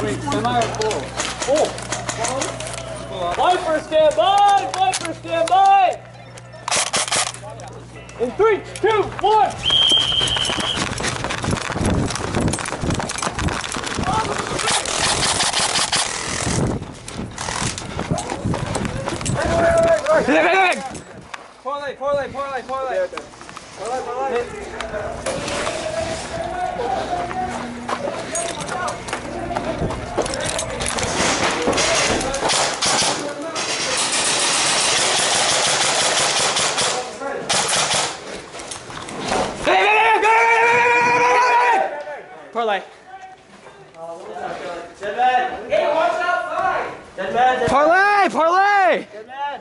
Wait, semi or full? Full. Viper standby! Viper standby! In 3, 2, 1! Parlay. Hey, watch outside! Parlay! Good man.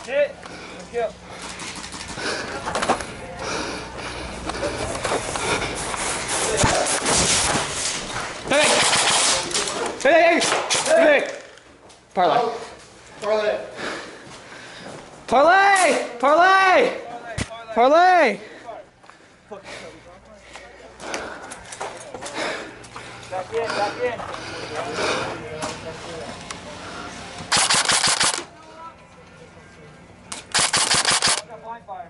Hit. Let's go. Hey! Parlay! Back in. Blind fire.